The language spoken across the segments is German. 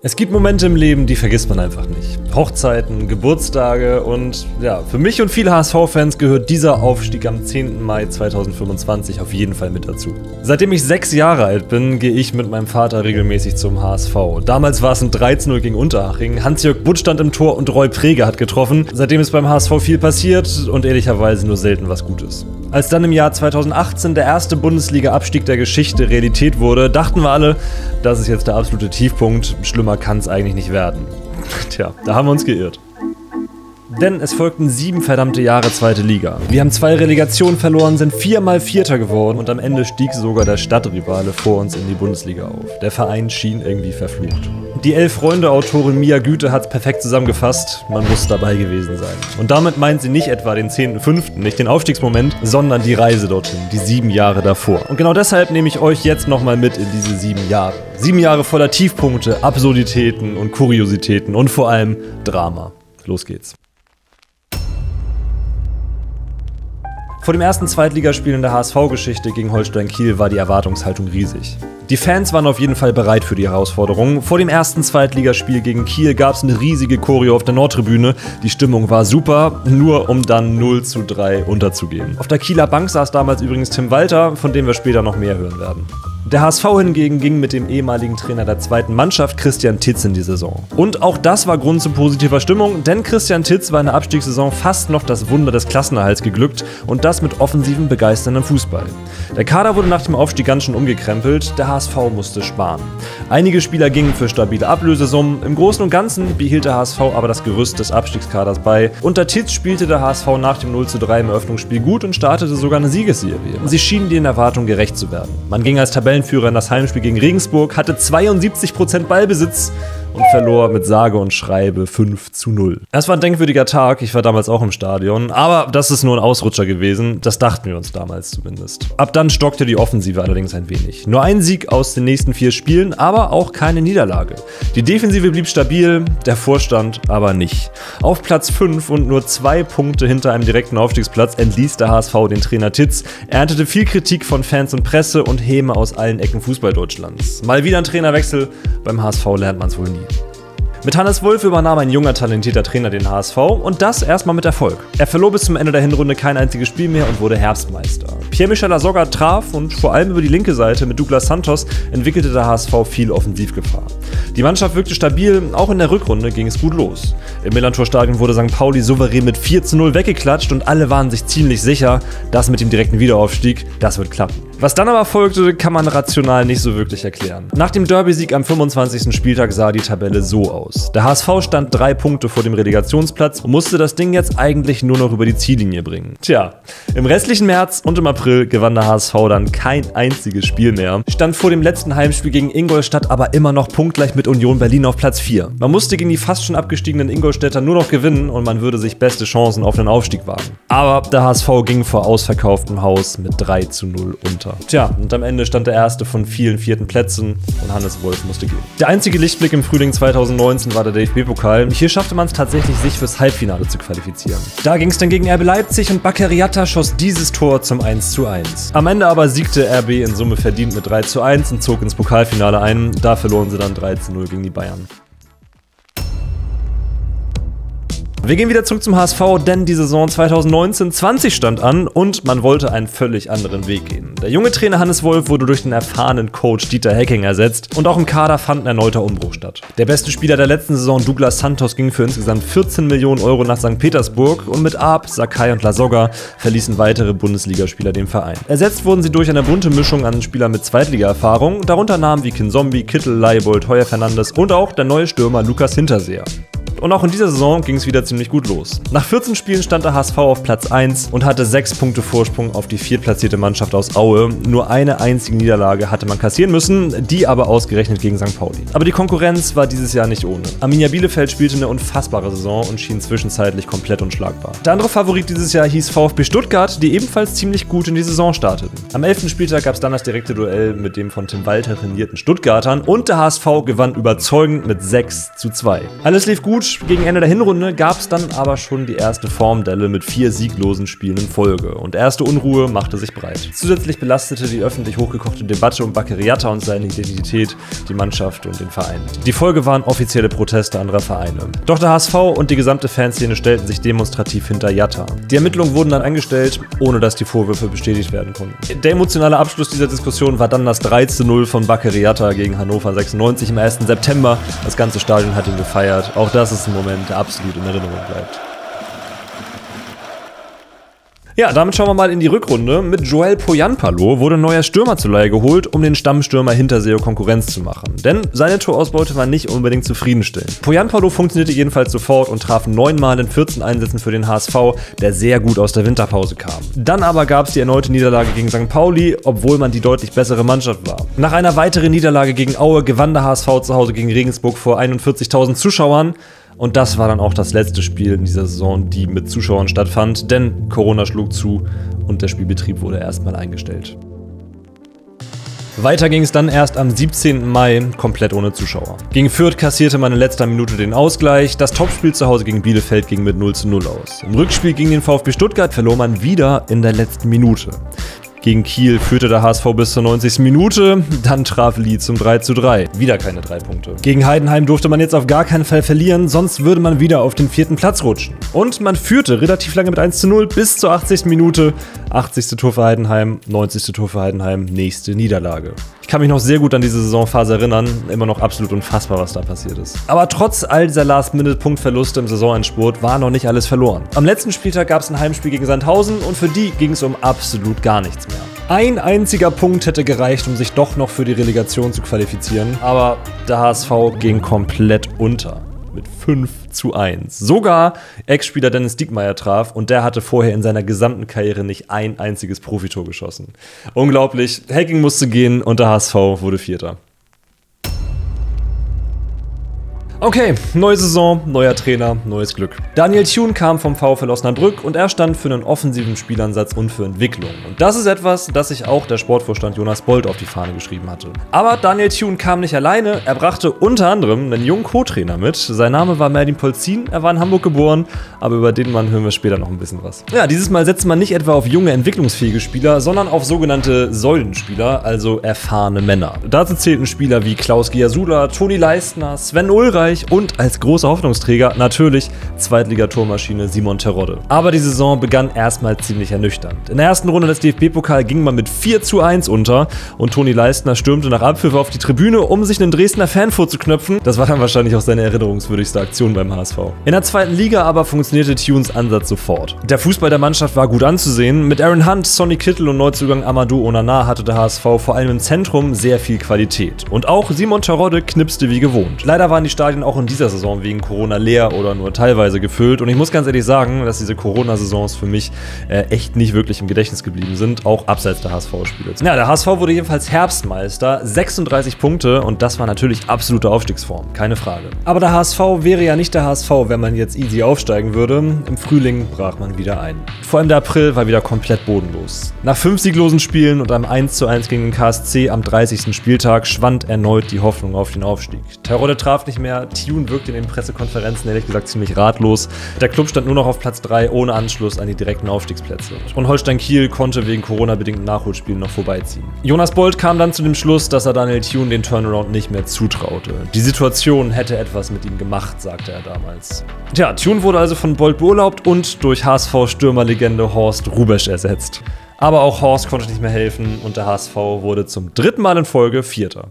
Es gibt Momente im Leben, die vergisst man einfach nicht. Hochzeiten, Geburtstage und ja, für mich und viele HSV-Fans gehört dieser Aufstieg am 10. Mai 2025 auf jeden Fall mit dazu. Seitdem ich 6 Jahre alt bin, gehe ich mit meinem Vater regelmäßig zum HSV. Damals war es ein 13-0 gegen Unterhaching. Hans-Jörg Butt stand im Tor und Roy Preger hat getroffen. Seitdem ist beim HSV viel passiert und ehrlicherweise nur selten was Gutes. Als dann im Jahr 2018 der erste Bundesliga-Abstieg der Geschichte Realität wurde, dachten wir alle, das ist jetzt der absolute Tiefpunkt. Schlimmer kann es eigentlich nicht werden. Tja, da haben wir uns geirrt. Denn es folgten 7 verdammte Jahre zweite Liga. Wir haben 2 Relegationen verloren, sind 4-mal Vierter geworden und am Ende stieg sogar der Stadtrivale vor uns in die Bundesliga auf. Der Verein schien irgendwie verflucht. Die Elf-Freunde-Autorin Mia Güte hat es perfekt zusammengefasst, man muss dabei gewesen sein. Und damit meint sie nicht etwa den 10.5., nicht den Aufstiegsmoment, sondern die Reise dorthin, die 7 Jahre davor. Und genau deshalb nehme ich euch jetzt nochmal mit in diese 7 Jahre. 7 Jahre voller Tiefpunkte, Absurditäten und Kuriositäten und vor allem Drama. Los geht's. Vor dem ersten Zweitligaspiel in der HSV-Geschichte gegen Holstein Kiel war die Erwartungshaltung riesig. Die Fans waren auf jeden Fall bereit für die Herausforderung. Vor dem ersten Zweitligaspiel gegen Kiel gab es eine riesige Choreo auf der Nordtribüne. Die Stimmung war super, nur um dann 0:3 unterzugehen. Auf der Kieler Bank saß damals übrigens Tim Walter, von dem wir später noch mehr hören werden. Der HSV hingegen ging mit dem ehemaligen Trainer der zweiten Mannschaft, Christian Titz, in die Saison. Und auch das war Grund zu positiver Stimmung, denn Christian Titz war in der Abstiegssaison fast noch das Wunder des Klassenerhalts geglückt und das mit offensivem, begeisterndem Fußball. Der Kader wurde nach dem Aufstieg ganz schön umgekrempelt, der HSV musste sparen. Einige Spieler gingen für stabile Ablösesummen, im Großen und Ganzen behielt der HSV aber das Gerüst des Abstiegskaders bei. Unter Titz spielte der HSV nach dem 0:3 im Eröffnungsspiel gut und startete sogar eine Siegesserie. Sie schienen den Erwartungen gerecht zu werden. Man ging als Tabellenführer in das Heimspiel gegen Regensburg, hatte 72% Ballbesitz und verlor mit sage und schreibe 5:0. Es war ein denkwürdiger Tag, ich war damals auch im Stadion, aber das ist nur ein Ausrutscher gewesen, das dachten wir uns damals zumindest. Ab dann stockte die Offensive allerdings ein wenig. Nur ein Sieg aus den nächsten 4 Spielen, aber auch keine Niederlage. Die Defensive blieb stabil, der Vorstand aber nicht. Auf Platz 5 und nur 2 Punkte hinter einem direkten Aufstiegsplatz entließ der HSV den Trainer Titz, erntete viel Kritik von Fans und Presse und Häme aus allen Ecken Fußball-Deutschlands. Mal wieder ein Trainerwechsel, beim HSV lernt man es wohl nie. Mit Hannes Wolf übernahm ein junger, talentierter Trainer den HSV und das erstmal mit Erfolg. Er verlor bis zum Ende der Hinrunde kein einziges Spiel mehr und wurde Herbstmeister. Pierre-Michel Lasogga traf und vor allem über die linke Seite mit Douglas Santos entwickelte der HSV viel Offensivgefahr. Die Mannschaft wirkte stabil, auch in der Rückrunde ging es gut los. Im Millerntor-Stadion wurde St. Pauli souverän mit 4:0 weggeklatscht und alle waren sich ziemlich sicher, das mit dem direkten Wiederaufstieg, das wird klappen. Was dann aber folgte, kann man rational nicht so wirklich erklären. Nach dem Derby-Sieg am 25. Spieltag sah die Tabelle so aus. Der HSV stand 3 Punkte vor dem Relegationsplatz und musste das Ding jetzt eigentlich nur noch über die Ziellinie bringen. Tja, im restlichen März und im April gewann der HSV dann kein einziges Spiel mehr, stand vor dem letzten Heimspiel gegen Ingolstadt aber immer noch punktgleich mit Union Berlin auf Platz 4. Man musste gegen die fast schon abgestiegenen Ingolstädter nur noch gewinnen und man würde sich beste Chancen auf einen Aufstieg wagen. Aber der HSV ging vor ausverkauftem Haus mit 3:0 unter. Tja, und am Ende stand der erste von vielen 4. Plätzen und Hannes Wolf musste gehen. Der einzige Lichtblick im Frühling 2019 war der DFB-Pokal. Hier schaffte man es tatsächlich, sich fürs Halbfinale zu qualifizieren. Da ging es dann gegen RB Leipzig und Bakary Yatta schoss dieses Tor zum 1:1. Am Ende aber siegte RB in Summe verdient mit 3:1 und zog ins Pokalfinale ein. Da verloren sie dann 3:0 gegen die Bayern. Wir gehen wieder zurück zum HSV, denn die Saison 2019-20 stand an und man wollte einen völlig anderen Weg gehen. Der junge Trainer Hannes Wolf wurde durch den erfahrenen Coach Dieter Hecking ersetzt und auch im Kader fand ein erneuter Umbruch statt. Der beste Spieler der letzten Saison, Douglas Santos, ging für insgesamt 14 Millionen Euro nach St. Petersburg und mit Arp, Sakai und Lasogga verließen weitere Bundesligaspieler den Verein. Ersetzt wurden sie durch eine bunte Mischung an Spielern mit Zweitliga-Erfahrung, darunter Namen wie Kinzombie, Kittel, Leibold, Heuer Fernandes und auch der neue Stürmer Lukas Hinterseher. Und auch in dieser Saison ging es wieder ziemlich gut los. Nach 14 Spielen stand der HSV auf Platz 1 und hatte 6 Punkte Vorsprung auf die viertplatzierte Mannschaft aus Aue. Nur eine einzige Niederlage hatte man kassieren müssen, die aber ausgerechnet gegen St. Pauli. Aber die Konkurrenz war dieses Jahr nicht ohne. Arminia Bielefeld spielte eine unfassbare Saison und schien zwischenzeitlich komplett unschlagbar. Der andere Favorit dieses Jahr hieß VfB Stuttgart, die ebenfalls ziemlich gut in die Saison starteten. Am 11. Spieltag gab es dann das direkte Duell mit dem von Tim Walter trainierten Stuttgartern und der HSV gewann überzeugend mit 6:2. Alles lief gut, Gut, gegen Ende der Hinrunde gab es dann aber schon die erste Formdelle mit 4 sieglosen Spielen in Folge und erste Unruhe machte sich breit. Zusätzlich belastete die öffentlich hochgekochte Debatte um Bacary Jatta und seine Identität die Mannschaft und den Verein. Die Folge waren offizielle Proteste anderer Vereine. Doch der HSV und die gesamte Fanszene stellten sich demonstrativ hinter Jatta. Die Ermittlungen wurden dann eingestellt, ohne dass die Vorwürfe bestätigt werden konnten. Der emotionale Abschluss dieser Diskussion war dann das 3:0 von Bacary Jatta gegen Hannover 96 im 1. September. Das ganze Stadion hat ihn gefeiert. Auch das ist ein Moment, der absolut in Erinnerung bleibt. Ja, damit schauen wir mal in die Rückrunde. Mit Joel Poyanpalo wurde ein neuer Stürmer zur Leihe geholt, um den Stammstürmer Hinterseo Konkurrenz zu machen. Denn seine Torausbeute war nicht unbedingt zufriedenstellend. Poyanpalo funktionierte jedenfalls sofort und traf 9 Mal in 14 Einsätzen für den HSV, der sehr gut aus der Winterpause kam. Dann aber gab es die erneute Niederlage gegen St. Pauli, obwohl man die deutlich bessere Mannschaft war. Nach einer weiteren Niederlage gegen Aue gewann der HSV zu Hause gegen Regensburg vor 41.000 Zuschauern. Und das war dann auch das letzte Spiel in dieser Saison, die mit Zuschauern stattfand, denn Corona schlug zu und der Spielbetrieb wurde erstmal eingestellt. Weiter ging es dann erst am 17. Mai komplett ohne Zuschauer. Gegen Fürth kassierte man in letzter Minute den Ausgleich. Das Topspiel zu Hause gegen Bielefeld ging mit 0:0 aus. Im Rückspiel gegen den VfB Stuttgart verlor man wieder in der letzten Minute. Gegen Kiel führte der HSV bis zur 90. Minute, dann traf Lee zum 3:3. Wieder keine 3 Punkte. Gegen Heidenheim durfte man jetzt auf gar keinen Fall verlieren, sonst würde man wieder auf den 4. Platz rutschen. Und man führte relativ lange mit 1:0 bis zur 80. Minute. 80. Tor für Heidenheim, 90. Tor für Heidenheim, nächste Niederlage. Ich kann mich noch sehr gut an diese Saisonphase erinnern, immer noch absolut unfassbar, was da passiert ist. Aber trotz all dieser Last-Minute-Punktverluste im Saisonendspurt war noch nicht alles verloren. Am letzten Spieltag gab es ein Heimspiel gegen Sandhausen und für die ging es um absolut gar nichts mehr. Ein einziger Punkt hätte gereicht, um sich doch noch für die Relegation zu qualifizieren, aber der HSV ging komplett unter. Mit 5:1. Sogar Ex-Spieler Dennis Diekmeyer traf und der hatte vorher in seiner gesamten Karriere nicht ein einziges Profitor geschossen. Unglaublich, Hacking musste gehen und der HSV wurde Vierter. Okay, neue Saison, neuer Trainer, neues Glück. Daniel Thune kam vom VfL Osnabrück und er stand für einen offensiven Spielansatz und für Entwicklung. Und das ist etwas, das sich auch der Sportvorstand Jonas Bold auf die Fahne geschrieben hatte. Aber Daniel Thune kam nicht alleine, er brachte unter anderem einen jungen Co-Trainer mit. Sein Name war Merlin Polzin, er war in Hamburg geboren, aber über den Mann hören wir später noch ein bisschen was. Ja, dieses Mal setzt man nicht etwa auf junge, entwicklungsfähige Spieler, sondern auf sogenannte Säulenspieler, also erfahrene Männer. Dazu zählten Spieler wie Klaus Giasula, Toni Leistner, Sven Ulreich und als großer Hoffnungsträger natürlich Zweitligatormaschine Simon Terodde. Aber die Saison begann erstmal ziemlich ernüchternd. In der ersten Runde des DFB-Pokal ging man mit 4:1 unter und Toni Leistner stürmte nach Abpfiff auf die Tribüne, um sich einen Dresdner Fan vorzuknöpfen. Das war dann wahrscheinlich auch seine erinnerungswürdigste Aktion beim HSV. In der zweiten Liga aber funktionierte Thunes Ansatz sofort. Der Fußball der Mannschaft war gut anzusehen. Mit Aaron Hunt, Sonny Kittel und Neuzugang Amadou Onana hatte der HSV vor allem im Zentrum sehr viel Qualität. Und auch Simon Terodde knipste wie gewohnt. Leider waren die Stadien auch in dieser Saison wegen Corona leer oder nur teilweise gefüllt. Und ich muss ganz ehrlich sagen, dass diese Corona-Saisons für mich echt nicht wirklich im Gedächtnis geblieben sind, auch abseits der HSV-Spiele. Ja, der HSV wurde jedenfalls Herbstmeister, 36 Punkte und das war natürlich absolute Aufstiegsform, keine Frage. Aber der HSV wäre ja nicht der HSV, wenn man jetzt easy aufsteigen würde. Im Frühling brach man wieder ein. Vor allem der April war wieder komplett bodenlos. Nach 5 sieglosen Spielen und einem 1:1 gegen den KSC am 30. Spieltag schwand erneut die Hoffnung auf den Aufstieg. Terodde traf nicht mehr, Thune wirkte in den Pressekonferenzen ehrlich gesagt ziemlich ratlos. Der Klub stand nur noch auf Platz 3 ohne Anschluss an die direkten Aufstiegsplätze. Und Holstein Kiel konnte wegen Corona-bedingten Nachholspielen noch vorbeiziehen. Jonas Bold kam dann zu dem Schluss, dass er Daniel Thune den Turnaround nicht mehr zutraute. Die Situation hätte etwas mit ihm gemacht, sagte er damals. Tja, Thune wurde also von Bold beurlaubt und durch HSV-Stürmerlegende Horst Rubesch ersetzt. Aber auch Horst konnte nicht mehr helfen und der HSV wurde zum 3. Mal in Folge Vierter.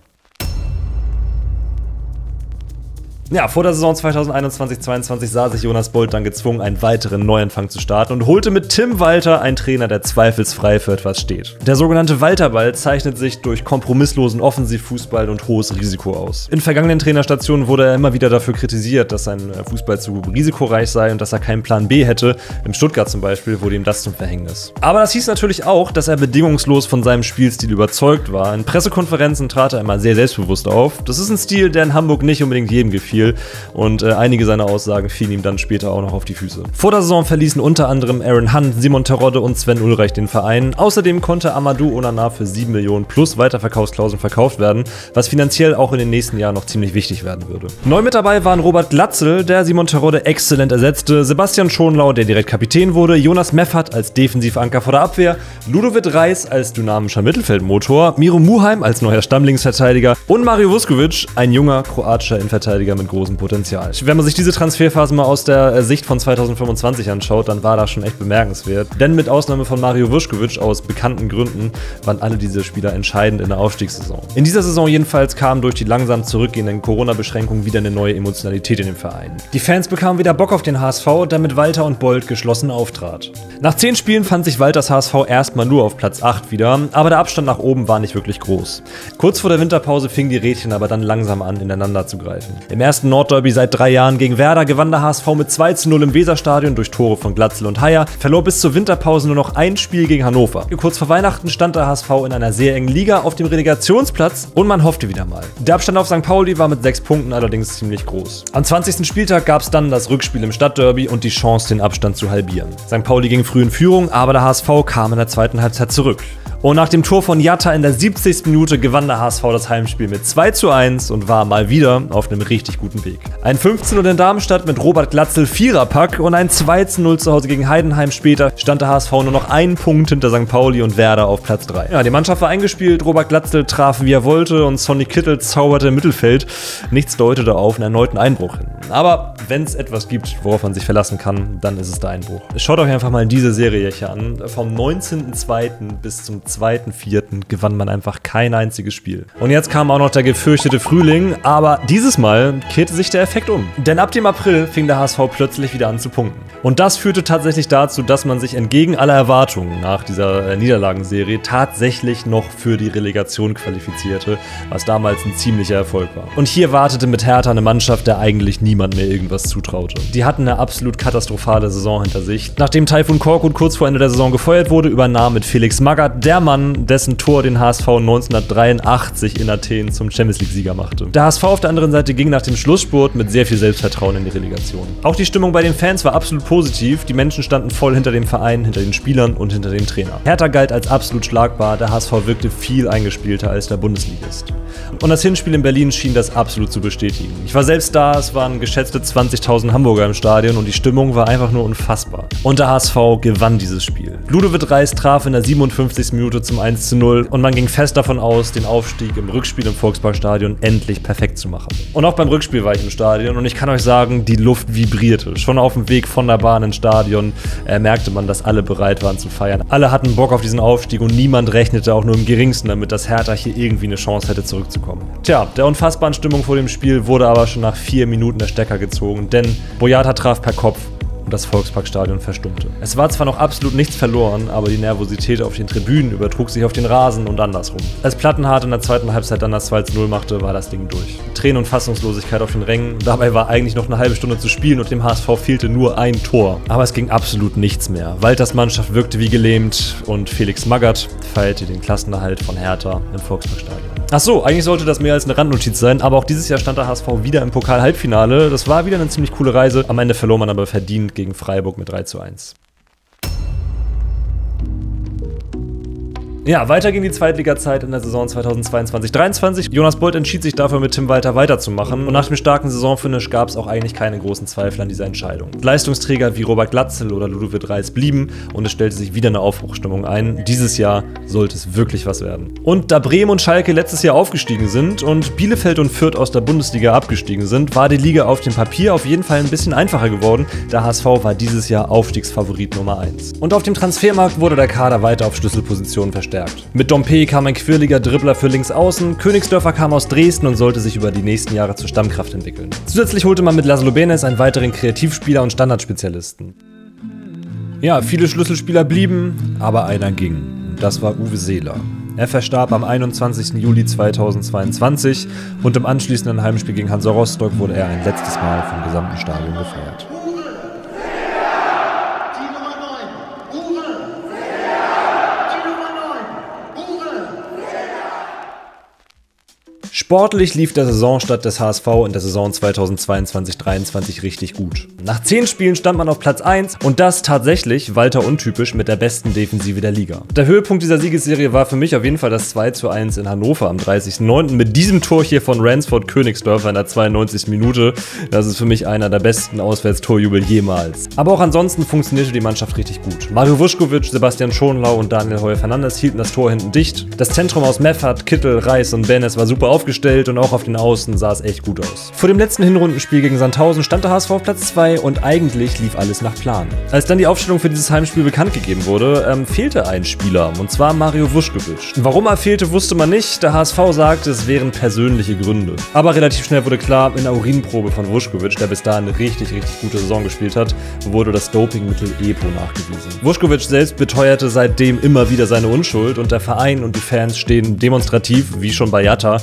Ja, vor der Saison 2021/22 sah sich Jonas Bold dann gezwungen, einen weiteren Neuanfang zu starten und holte mit Tim Walter einen Trainer, der zweifelsfrei für etwas steht. Der sogenannte Walterball zeichnet sich durch kompromisslosen Offensivfußball und hohes Risiko aus. In vergangenen Trainerstationen wurde er immer wieder dafür kritisiert, dass sein Fußball zu risikoreich sei und dass er keinen Plan B hätte. Im Stuttgart zum Beispiel wurde ihm das zum Verhängnis. Aber das hieß natürlich auch, dass er bedingungslos von seinem Spielstil überzeugt war. In Pressekonferenzen trat er immer sehr selbstbewusst auf. Das ist ein Stil, der in Hamburg nicht unbedingt jedem gefiel. viel und einige seiner Aussagen fielen ihm dann später auch noch auf die Füße. Vor der Saison verließen unter anderem Aaron Hunt, Simon Terodde und Sven Ulreich den Verein. Außerdem konnte Amadou Onana für 7 Millionen plus Weiterverkaufsklauseln verkauft werden, was finanziell auch in den nächsten Jahren noch ziemlich wichtig werden würde. Neu mit dabei waren Robert Glatzel, der Simon Terodde exzellent ersetzte, Sebastian Schonlau, der direkt Kapitän wurde, Jonas Meffert als Defensivanker vor der Abwehr, Ludovic Reis als dynamischer Mittelfeldmotor, Miro Muheim als neuer Stammlinksverteidiger und Mario Vuskovic, ein junger kroatischer Innenverteidiger mit großem Potenzial. Wenn man sich diese Transferphase mal aus der Sicht von 2025 anschaut, dann war das schon echt bemerkenswert. Denn mit Ausnahme von Mario Vuskovic aus bekannten Gründen waren alle diese Spieler entscheidend in der Aufstiegssaison. In dieser Saison jedenfalls kam durch die langsam zurückgehenden Corona-Beschränkungen wieder eine neue Emotionalität in den Verein. Die Fans bekamen wieder Bock auf den HSV, der mit Walter und Bold geschlossen auftrat. Nach 10 Spielen fand sich Walters HSV erstmal nur auf Platz 8 wieder, aber der Abstand nach oben war nicht wirklich groß. Kurz vor der Winterpause fingen die Rädchen aber dann langsam an, ineinander zu greifen. Im ersten Nordderby seit 3 Jahren gegen Werder gewann der HSV mit 2:0 im Weserstadion durch Tore von Glatzel und Haier, verlor bis zur Winterpause nur noch ein Spiel gegen Hannover. Kurz vor Weihnachten stand der HSV in einer sehr engen Liga auf dem Relegationsplatz und man hoffte wieder mal. Der Abstand auf St. Pauli war mit 6 Punkten allerdings ziemlich groß. Am 20. Spieltag gab es dann das Rückspiel im Stadtderby und die Chance, den Abstand zu halbieren. St. Pauli ging früh in Führung, aber der HSV kam in der zweiten Halbzeit zurück. Und nach dem Tor von Jatta in der 70. Minute gewann der HSV das Heimspiel mit 2:1 und war mal wieder auf einem richtig guten Weg. Ein 15:0 in Darmstadt mit Robert Glatzel Viererpack und ein 2:0 zu Hause gegen Heidenheim später stand der HSV nur noch einen Punkt hinter St. Pauli und Werder auf Platz 3. Ja, die Mannschaft war eingespielt, Robert Glatzel traf wie er wollte und Sonny Kittel zauberte im Mittelfeld. Nichts deutete auf einen erneuten Einbruch hin. Aber wenn es etwas gibt, worauf man sich verlassen kann, dann ist es der Einbruch. Schaut euch einfach mal diese Serie hier an. Vom 19.02. bis zum 2.04. gewann man einfach kein einziges Spiel. Und jetzt kam auch noch der gefürchtete Frühling, aber dieses Mal kehrte sich der Effekt um. Denn ab dem April fing der HSV plötzlich wieder an zu punkten. Und das führte tatsächlich dazu, dass man sich entgegen aller Erwartungen nach dieser Niederlagenserie tatsächlich noch für die Relegation qualifizierte, was damals ein ziemlicher Erfolg war. Und hier wartete mit Hertha eine Mannschaft, der eigentlich niemand mehr irgendwas zutraute. Die hatten eine absolut katastrophale Saison hinter sich. Nachdem Taifun Korkut kurz vor Ende der Saison gefeuert wurde, übernahm mit Felix Magath der Mann, dessen Tor den HSV 1983 in Athen zum Champions-League-Sieger machte. Der HSV auf der anderen Seite ging nach dem Schlussspurt mit sehr viel Selbstvertrauen in die Relegation. Auch die Stimmung bei den Fans war absolut positiv. Die Menschen standen voll hinter dem Verein, hinter den Spielern und hinter dem Trainer. Hertha galt als absolut schlagbar, der HSV wirkte viel eingespielter als der Bundesligist. Und das Hinspiel in Berlin schien das absolut zu bestätigen. Ich war selbst da, es waren geschätzte 20.000 Hamburger im Stadion und die Stimmung war einfach nur unfassbar. Und der HSV gewann dieses Spiel. Ludovic Reis traf in der 57. Minute zum 1:0 und man ging fest davon aus, den Aufstieg im Rückspiel im Volksparkstadion endlich perfekt zu machen. Und auch beim Rückspiel war ich im Stadion und ich kann euch sagen, die Luft vibrierte. Schon auf dem Weg von der Bahn ins Stadion merkte man, dass alle bereit waren zu feiern. Alle hatten Bock auf diesen Aufstieg und niemand rechnete auch nur im Geringsten damit, dass Hertha hier irgendwie eine Chance hätte zurückzukommen. Tja, der unfassbaren Stimmung vor dem Spiel wurde aber schon nach 4 Minuten der Stecker gezogen, denn Boyata traf per Kopf und das Volksparkstadion verstummte. Es war zwar noch absolut nichts verloren, aber die Nervosität auf den Tribünen übertrug sich auf den Rasen und andersrum. Als Plattenhardt in der zweiten Halbzeit dann das 2:0 machte, war das Ding durch. Tränen und Fassungslosigkeit auf den Rängen. Dabei war eigentlich noch eine halbe Stunde zu spielen und dem HSV fehlte nur ein Tor. Aber es ging absolut nichts mehr. Walters Mannschaft wirkte wie gelähmt und Felix Magath feierte den Klassenerhalt von Hertha im Volksparkstadion. Achso, eigentlich sollte das mehr als eine Randnotiz sein, aber auch dieses Jahr stand der HSV wieder im Pokal-Halbfinale. Das war wieder eine ziemlich coole Reise. Am Ende verlor man aber verdient gegen Freiburg mit 3:1. Ja, weiter ging die Zweitliga-Zeit in der Saison 2022/23. Jonas Bold entschied sich dafür, mit Tim Walter weiterzumachen und nach dem starken Saisonfinish gab es auch eigentlich keine großen Zweifel an dieser Entscheidung. Leistungsträger wie Robert Glatzel oder Ludovic Reis blieben und es stellte sich wieder eine Aufbruchstimmung ein. Dieses Jahr sollte es wirklich was werden. Und da Bremen und Schalke letztes Jahr aufgestiegen sind und Bielefeld und Fürth aus der Bundesliga abgestiegen sind, war die Liga auf dem Papier auf jeden Fall ein bisschen einfacher geworden. Der HSV war dieses Jahr Aufstiegsfavorit Nummer 1. Und auf dem Transfermarkt wurde der Kader weiter auf Schlüsselpositionen verstärkt. Mit Dompe kam ein quirliger Dribbler für links außen, Königsdörfer kam aus Dresden und sollte sich über die nächsten Jahre zur Stammkraft entwickeln. Zusätzlich holte man mit Laszlo Benes einen weiteren Kreativspieler und Standardspezialisten. Ja, viele Schlüsselspieler blieben, aber einer ging. Und das war Uwe Seeler. Er verstarb am 21. Juli 2022 und im anschließenden Heimspiel gegen Hansa Rostock wurde er ein letztes Mal vom gesamten Stadion gefeiert. Sportlich lief der Saisonstart des HSV in der Saison 2022/23 richtig gut. Nach 10 Spielen stand man auf Platz 1 und das tatsächlich, Walter untypisch, mit der besten Defensive der Liga. Der Höhepunkt dieser Siegesserie war für mich auf jeden Fall das 2:1 in Hannover am 30.09. mit diesem Tor hier von Ransford Königsdörfer in der 92. Minute. Das ist für mich einer der besten Auswärtstorjubel jemals. Aber auch ansonsten funktionierte die Mannschaft richtig gut. Mario Vuskovic, Sebastian Schonlau und Daniel Heuer-Fernandes hielten das Tor hinten dicht. Das Zentrum aus Meffert, Kittel, Reis und Benes war super aufgestellt und auch auf den Außen sah es echt gut aus. Vor dem letzten Hinrundenspiel gegen Sandhausen stand der HSV auf Platz 2 und eigentlich lief alles nach Plan. Als dann die Aufstellung für dieses Heimspiel bekannt gegeben wurde, fehlte ein Spieler, und zwar Mario Vuskovic. Warum er fehlte, wusste man nicht. Der HSV sagte, es wären persönliche Gründe. Aber relativ schnell wurde klar, in der Urinprobe von Vuskovic, der bis dahin eine richtig gute Saison gespielt hat, wurde das Dopingmittel EPO nachgewiesen. Vuskovic selbst beteuerte seitdem immer wieder seine Unschuld und der Verein und die Fans stehen demonstrativ, wie schon bei Jatta,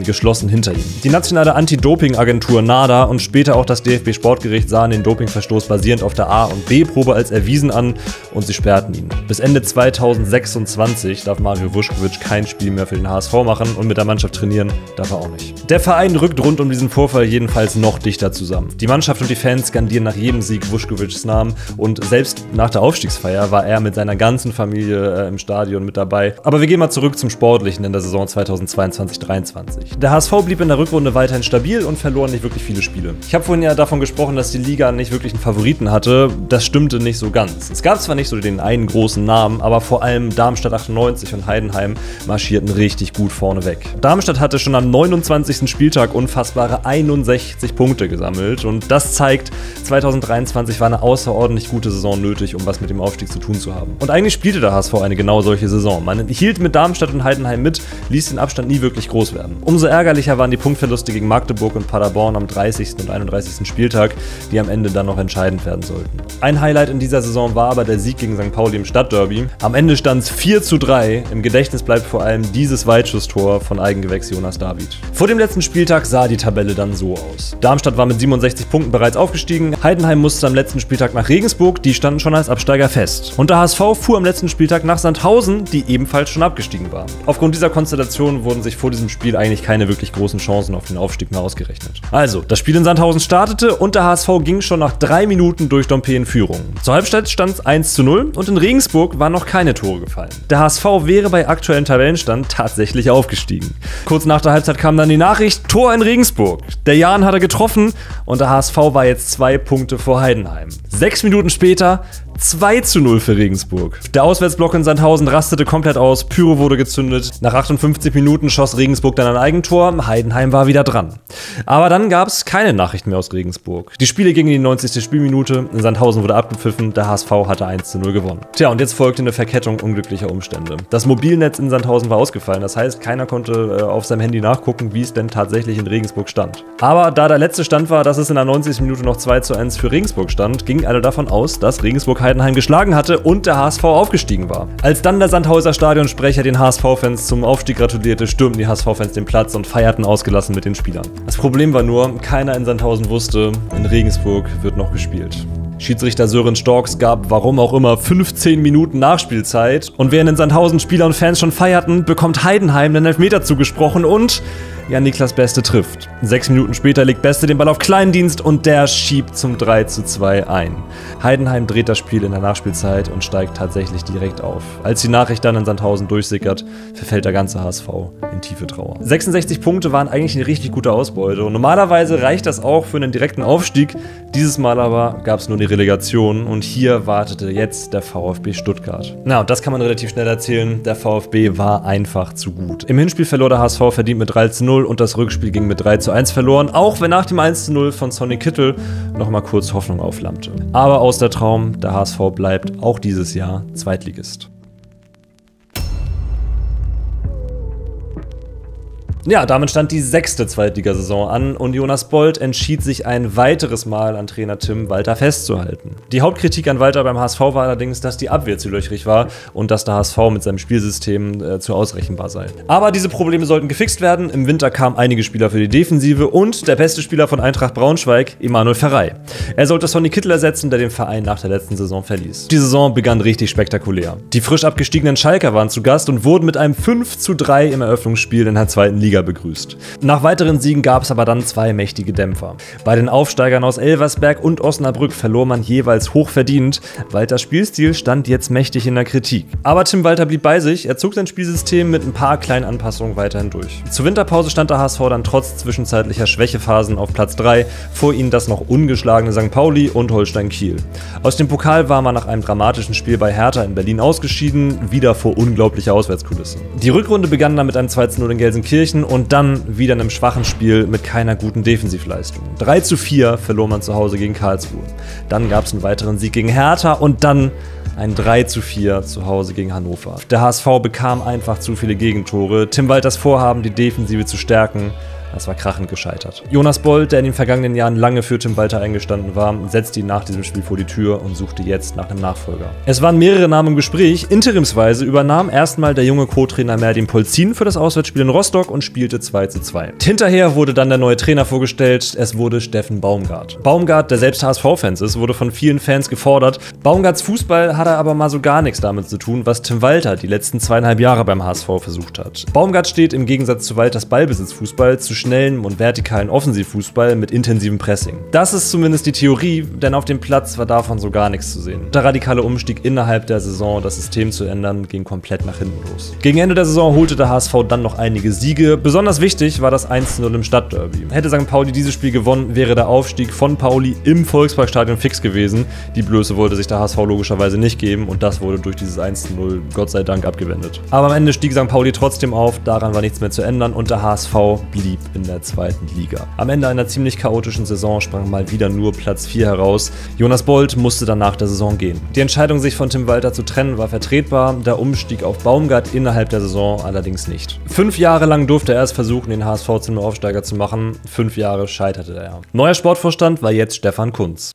geschlossen hinter ihm. Die nationale Anti-Doping-Agentur NADA und später auch das DFB-Sportgericht sahen den Dopingverstoß basierend auf der A- und B-Probe als erwiesen an und sie sperrten ihn. Bis Ende 2026 darf Mario Vuskovic kein Spiel mehr für den HSV machen und mit der Mannschaft trainieren darf er auch nicht. Der Verein rückt rund um diesen Vorfall jedenfalls noch dichter zusammen. Die Mannschaft und die Fans skandieren nach jedem Sieg Vuskovics Namen und selbst nach der Aufstiegsfeier war er mit seiner ganzen Familie im Stadion mit dabei. Aber wir gehen mal zurück zum Sportlichen in der Saison 2022/23. Der HSV blieb in der Rückrunde weiterhin stabil und verlor nicht wirklich viele Spiele. Ich habe vorhin ja davon gesprochen, dass die Liga nicht wirklich einen Favoriten hatte. Das stimmte nicht so ganz. Es gab zwar nicht so den einen großen Namen, aber vor allem Darmstadt 98 und Heidenheim marschierten richtig gut vorne weg. Darmstadt hatte schon am 29. Spieltag unfassbare 61 Punkte gesammelt und das zeigt, 2023 war eine außerordentlich gute Saison nötig, um was mit dem Aufstieg zu tun zu haben. Und eigentlich spielte der HSV eine genau solche Saison. Man hielt mit Darmstadt und Heidenheim mit, ließ den Abstand nie wirklich groß werden. Umso ärgerlicher waren die Punktverluste gegen Magdeburg und Paderborn am 30. und 31. Spieltag, die am Ende dann noch entscheidend werden sollten. Ein Highlight in dieser Saison war aber der Sieg gegen St. Pauli im Stadtderby. Am Ende stand es 4:3. Im Gedächtnis bleibt vor allem dieses Weitschusstor von Eigengewächs Jonas David. Vor dem letzten Spieltag sah die Tabelle dann so aus. Darmstadt war mit 67 Punkten bereits aufgestiegen, Heidenheim musste am letzten Spieltag nach Regensburg, die standen schon als Absteiger fest. Und der HSV fuhr am letzten Spieltag nach Sandhausen, die ebenfalls schon abgestiegen waren. Aufgrund dieser Konstellation wurden sich vor diesem Spiel eigentlich keine wirklich großen Chancen auf den Aufstieg mehr ausgerechnet. Also, das Spiel in Sandhausen startete und der HSV ging schon nach 3 Minuten durch Dompe in Führung. Zur Halbzeit stand es 1:0 und in Regensburg waren noch keine Tore gefallen. Der HSV wäre bei aktuellem Tabellenstand tatsächlich aufgestiegen. Kurz nach der Halbzeit kam dann die Nachricht, Tor in Regensburg. Der Jan hatte getroffen und der HSV war jetzt 2 Punkte vor Heidenheim. 6 Minuten später 2:0 für Regensburg. Der Auswärtsblock in Sandhausen rastete komplett aus, Pyro wurde gezündet. Nach 58 Minuten schoss Regensburg dann ein Eigentor, Heidenheim war wieder dran. Aber dann gab es keine Nachrichten mehr aus Regensburg. Die Spiele gingen in die 90. Spielminute, in Sandhausen wurde abgepfiffen, der HSV hatte 1:0 gewonnen. Tja, und jetzt folgte eine Verkettung unglücklicher Umstände. Das Mobilnetz in Sandhausen war ausgefallen, das heißt, keiner konnte auf seinem Handy nachgucken, wie es denn tatsächlich in Regensburg stand. Aber da der letzte Stand war, dass es in der 90. Minute noch 2:1 für Regensburg stand, gingen alle davon aus, dass Regensburg Heidenheim geschlagen hatte und der HSV aufgestiegen war. Als dann der Sandhauser Stadionsprecher den HSV-Fans zum Aufstieg gratulierte, stürmten die HSV-Fans den Platz und feierten ausgelassen mit den Spielern. Das Problem war nur, keiner in Sandhausen wusste, in Regensburg wird noch gespielt. Schiedsrichter Sören Storks gab, warum auch immer, 15 Minuten Nachspielzeit und während in Sandhausen Spieler und Fans schon feierten, bekommt Heidenheim den Elfmeter zugesprochen und Niklas Beste trifft. 6 Minuten später legt Beste den Ball auf Kleindienst und der schiebt zum 3:2 ein. Heidenheim dreht das Spiel in der Nachspielzeit und steigt tatsächlich direkt auf. Als die Nachricht dann in Sandhausen durchsickert, verfällt der ganze HSV in tiefe Trauer. 66 Punkte waren eigentlich eine richtig gute Ausbeute und normalerweise reicht das auch für einen direkten Aufstieg. Dieses Mal aber gab es nur die Relegation und hier wartete jetzt der VfB Stuttgart. Und das kann man relativ schnell erzählen, der VfB war einfach zu gut. Im Hinspiel verlor der HSV verdient mit 3:0 und das Rückspiel ging mit 3:1 verloren, auch wenn nach dem 1:0 von Sonny Kittel nochmal kurz Hoffnung aufflammte. Aber aus der Traum, der HSV bleibt auch dieses Jahr Zweitligist. Ja, damit stand die 6. Zweitligasaison an und Jonas Bold entschied sich ein weiteres Mal an Trainer Tim Walter festzuhalten. Die Hauptkritik an Walter beim HSV war allerdings, dass die Abwehr zu löchrig war und dass der HSV mit seinem Spielsystem zu ausrechenbar sei. Aber diese Probleme sollten gefixt werden. Im Winter kamen einige Spieler für die Defensive und der beste Spieler von Eintracht Braunschweig, Emanuel Ferrei. Er sollte Sonny Kittel ersetzen, der den Verein nach der letzten Saison verließ. Die Saison begann richtig spektakulär. Die frisch abgestiegenen Schalker waren zu Gast und wurden mit einem 5:3 im Eröffnungsspiel in der 2. Liga Liga begrüßt. Nach weiteren Siegen gab es aber dann zwei mächtige Dämpfer. Bei den Aufsteigern aus Elversberg und Osnabrück verlor man jeweils hochverdient. Walters Spielstil stand jetzt mächtig in der Kritik. Aber Tim Walter blieb bei sich, er zog sein Spielsystem mit ein paar kleinen Anpassungen weiterhin durch. Zur Winterpause stand der HSV dann trotz zwischenzeitlicher Schwächephasen auf Platz 3, vor ihnen das noch ungeschlagene St. Pauli und Holstein Kiel. Aus dem Pokal war man nach einem dramatischen Spiel bei Hertha in Berlin ausgeschieden, wieder vor unglaublicher Auswärtskulisse. Die Rückrunde begann dann mit einem 2:0 in Gelsenkirchen und dann wieder einem schwachen Spiel mit keiner guten Defensivleistung. 3:4 verlor man zu Hause gegen Karlsruhe. Dann gab es einen weiteren Sieg gegen Hertha und dann ein 3:4 zu Hause gegen Hannover. Der HSV bekam einfach zu viele Gegentore. Tim Walters Vorhaben, die Defensive zu stärken, das war krachend gescheitert. Jonas Bold, der in den vergangenen Jahren lange für Tim Walter eingestanden war, setzte ihn nach diesem Spiel vor die Tür und suchte jetzt nach einem Nachfolger. Es waren mehrere Namen im Gespräch. Interimsweise übernahm erstmal der junge Co-Trainer Merlin Polzin für das Auswärtsspiel in Rostock und spielte 2:2. Hinterher wurde dann der neue Trainer vorgestellt. Es wurde Steffen Baumgart. Baumgart, der selbst HSV-Fans ist, wurde von vielen Fans gefordert. Baumgarts Fußball hatte aber mal so gar nichts damit zu tun, was Tim Walter die letzten 2,5 Jahre beim HSV versucht hat. Baumgart steht im Gegensatz zu Walters Ballbesitzfußball zu schnellen und vertikalen Offensivfußball mit intensivem Pressing. Das ist zumindest die Theorie, denn auf dem Platz war davon so gar nichts zu sehen. Der radikale Umstieg innerhalb der Saison, das System zu ändern, ging komplett nach hinten los. Gegen Ende der Saison holte der HSV dann noch einige Siege. Besonders wichtig war das 1:0 im Stadtderby. Hätte St. Pauli dieses Spiel gewonnen, wäre der Aufstieg von Pauli im Volksparkstadion fix gewesen. Die Blöße wollte sich der HSV logischerweise nicht geben und das wurde durch dieses 1:0 Gott sei Dank abgewendet. Aber am Ende stieg St. Pauli trotzdem auf, daran war nichts mehr zu ändern und der HSV blieb in der 2. Liga. Am Ende einer ziemlich chaotischen Saison sprang mal wieder nur Platz 4 heraus. Jonas Bold musste dann nach der Saison gehen. Die Entscheidung, sich von Tim Walter zu trennen, war vertretbar, der Umstieg auf Baumgart innerhalb der Saison allerdings nicht. 5 Jahre lang durfte er erst versuchen, den HSV zum Aufsteiger zu machen. 5 Jahre scheiterte er. Neuer Sportvorstand war jetzt Stefan Kuntz.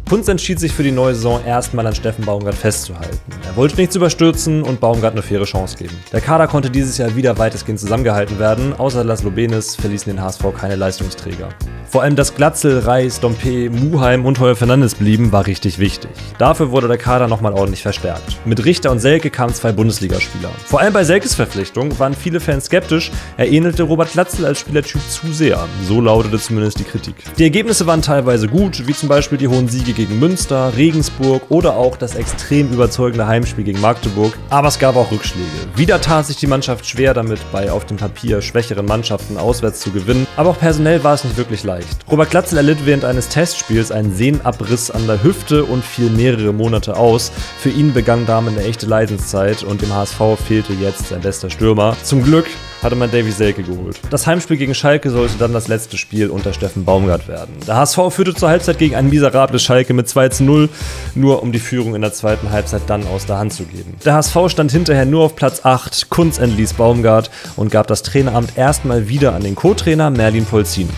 Kuntz entschied sich für die neue Saison erstmal an Steffen Baumgart festzuhalten. Er wollte nichts überstürzen und Baumgart eine faire Chance geben. Der Kader konnte dieses Jahr wieder weitestgehend zusammengehalten werden, außer Laszlo Benes verließen den HSV keine Leistungsträger. Vor allem, dass Glatzel, Reis, Dompe, Muheim und Heuer Fernandes blieben, war richtig wichtig. Dafür wurde der Kader nochmal ordentlich verstärkt. Mit Richter und Selke kamen 2 Bundesligaspieler. Vor allem bei Selkes Verpflichtung waren viele Fans skeptisch, er ähnelte Robert Glatzel als Spielertyp zu sehr. So lautete zumindest die Kritik. Die Ergebnisse waren teilweise gut, wie zum Beispiel die hohen Siege gegen Münster, Regensburg oder auch das extrem überzeugende Heimspiel gegen Magdeburg, aber es gab auch Rückschläge. Wieder tat sich die Mannschaft schwer damit, bei auf dem Papier schwächeren Mannschaften auswärts zu gewinnen, aber auch personell war es nicht wirklich leicht. Robert Glatzel erlitt während eines Testspiels einen Sehnenabriss an der Hüfte und fiel mehrere Monate aus. Für ihn begann damit eine echte Leidenszeit und dem HSV fehlte jetzt sein bester Stürmer. Zum Glück hatte man Davy Selke geholt. Das Heimspiel gegen Schalke sollte dann das letzte Spiel unter Steffen Baumgart werden. Der HSV führte zur Halbzeit gegen ein miserables Schalke mit 2:0, nur um die Führung in der zweiten Halbzeit dann aus der Hand zu geben. Der HSV stand hinterher nur auf Platz 8, Kuntz entließ Baumgart und gab das Traineramt erstmal wieder an den Co-Trainer Merlin Polzin.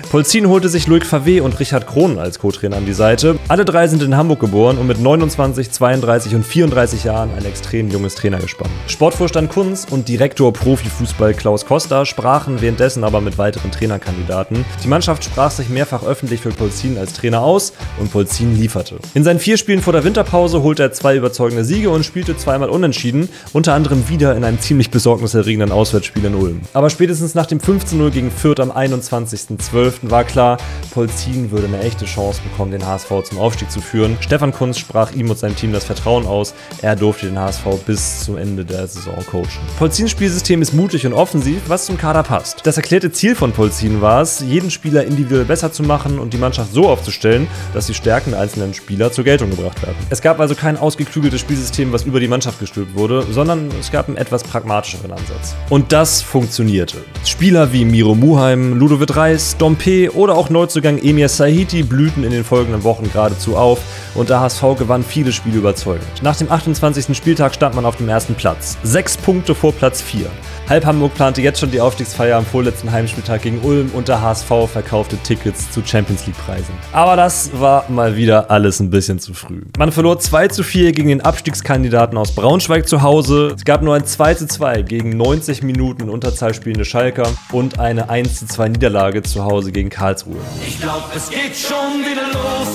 Polzin holte sich Loic Favre und Richard Krohn als Co-Trainer an die Seite. Alle drei sind in Hamburg geboren und mit 29, 32 und 34 Jahren ein extrem junges Trainergespann. Sportvorstand Kuntz und Direktor Profifußball Klaus Costa sprachen währenddessen aber mit weiteren Trainerkandidaten. Die Mannschaft sprach sich mehrfach öffentlich für Polzin als Trainer aus und Polzin lieferte. In seinen 4 Spielen vor der Winterpause holte er 2 überzeugende Siege und spielte 2-mal unentschieden, unter anderem wieder in einem ziemlich besorgniserregenden Auswärtsspiel in Ulm. Aber spätestens nach dem 15:0 gegen Fürth am 21.12. war klar, Polzin würde eine echte Chance bekommen, den HSV zum Aufstieg zu führen. Stefan Kuntz sprach ihm und seinem Team das Vertrauen aus. Er durfte den HSV bis zum Ende der Saison coachen. Polzins Spielsystem ist mutig und offensiv, was zum Kader passt. Das erklärte Ziel von Polzin war es, jeden Spieler individuell besser zu machen und die Mannschaft so aufzustellen, dass die Stärken der einzelnen Spieler zur Geltung gebracht werden. Es gab also kein ausgeklügeltes Spielsystem, was über die Mannschaft gestülpt wurde, sondern es gab einen etwas pragmatischeren Ansatz. Und das funktionierte. Spieler wie Miro Muheim, Ludovic Reis, Dompe oder auch Neuzugang Emir Sahiti blühten in den folgenden Wochen geradezu auf und der HSV gewann viele Spiele überzeugend. Nach dem 28. Spieltag stand man auf dem ersten Platz. 6 Punkte vor Platz 4. Halb Hamburg plante jetzt schon die Aufstiegsfeier am vorletzten Heimspieltag gegen Ulm und der HSV verkaufte Tickets zu Champions-League-Preisen. Aber das war mal wieder alles ein bisschen zu früh. Man verlor 2:4 gegen den Abstiegskandidaten aus Braunschweig zu Hause. Es gab nur ein 2:2 gegen 90 Minuten in Unterzahl spielende Schalker und eine 1:2 Niederlage zu Hause gegen Karlsruhe. Ich glaub, es geht schon wieder los.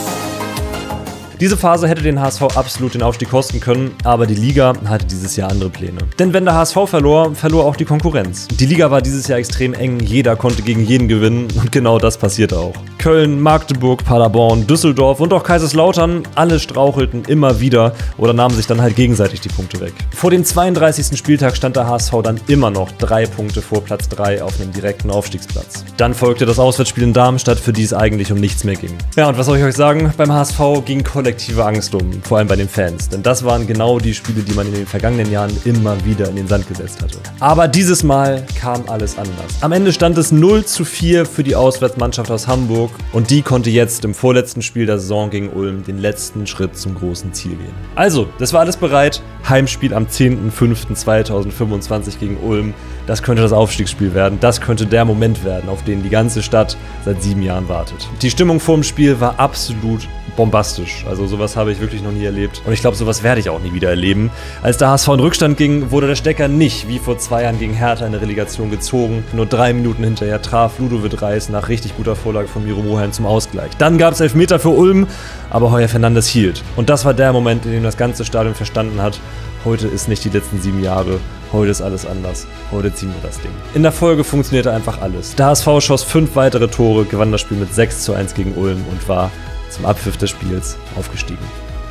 Diese Phase hätte den HSV absolut den Aufstieg kosten können, aber die Liga hatte dieses Jahr andere Pläne. Denn wenn der HSV verlor, verlor auch die Konkurrenz. Die Liga war dieses Jahr extrem eng, jeder konnte gegen jeden gewinnen und genau das passierte auch. Köln, Magdeburg, Paderborn, Düsseldorf und auch Kaiserslautern, alle strauchelten immer wieder oder nahmen sich dann halt gegenseitig die Punkte weg. Vor dem 32. Spieltag stand der HSV dann immer noch 3 Punkte vor Platz 3 auf einem direkten Aufstiegsplatz. Dann folgte das Auswärtsspiel in Darmstadt, für die es eigentlich um nichts mehr ging. Ja, und was soll ich euch sagen? Beim HSV ging kollektive Angst um, vor allem bei den Fans. Denn das waren genau die Spiele, die man in den vergangenen Jahren immer wieder in den Sand gesetzt hatte. Aber dieses Mal kam alles anders. Am Ende stand es 0:4 für die Auswärtsmannschaft aus Hamburg und die konnte jetzt im vorletzten Spiel der Saison gegen Ulm den letzten Schritt zum großen Ziel gehen. Also, das war alles bereit. Heimspiel am 10.05.2025 gegen Ulm. Das könnte das Aufstiegsspiel werden. Das könnte der Moment werden, auf den die ganze Stadt seit 7 Jahren wartet. Die Stimmung vor dem Spiel war absolut bombastisch. Also sowas habe ich wirklich noch nie erlebt. Und ich glaube, sowas werde ich auch nie wieder erleben. Als der HSV in Rückstand ging, wurde der Stecker nicht wie vor 2 Jahren gegen Hertha in der Relegation gezogen. Nur 3 Minuten hinterher traf Ludovic Reis nach richtig guter Vorlage von Miro Mohan zum Ausgleich. Dann gab es Elfmeter für Ulm, aber Heuer Fernandes hielt. Und das war der Moment, in dem das ganze Stadion verstanden hat: Heute ist nicht die letzten 7 Jahre, heute ist alles anders, heute ziehen wir das Ding. In der Folge funktionierte einfach alles. Der HSV schoss 5 weitere Tore, gewann das Spiel mit 6:1 gegen Ulm und war zum Abpfiff des Spiels aufgestiegen.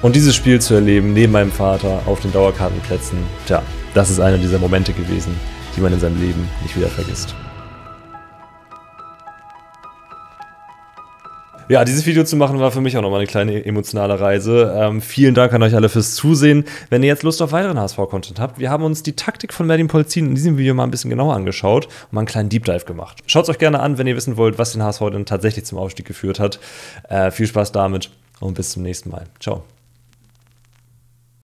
Und dieses Spiel zu erleben, neben meinem Vater, auf den Dauerkartenplätzen, tja, das ist einer dieser Momente gewesen, die man in seinem Leben nicht wieder vergisst. Ja, dieses Video zu machen war für mich auch nochmal eine kleine emotionale Reise. Vielen Dank an euch alle fürs Zusehen. Wenn ihr jetzt Lust auf weiteren HSV-Content habt, wir haben uns die Taktik von Merlin Polzin in diesem Video mal ein bisschen genauer angeschaut und mal einen kleinen Deep Dive gemacht. Schaut es euch gerne an, wenn ihr wissen wollt, was den HSV denn tatsächlich zum Aufstieg geführt hat. Viel Spaß damit und bis zum nächsten Mal. Ciao.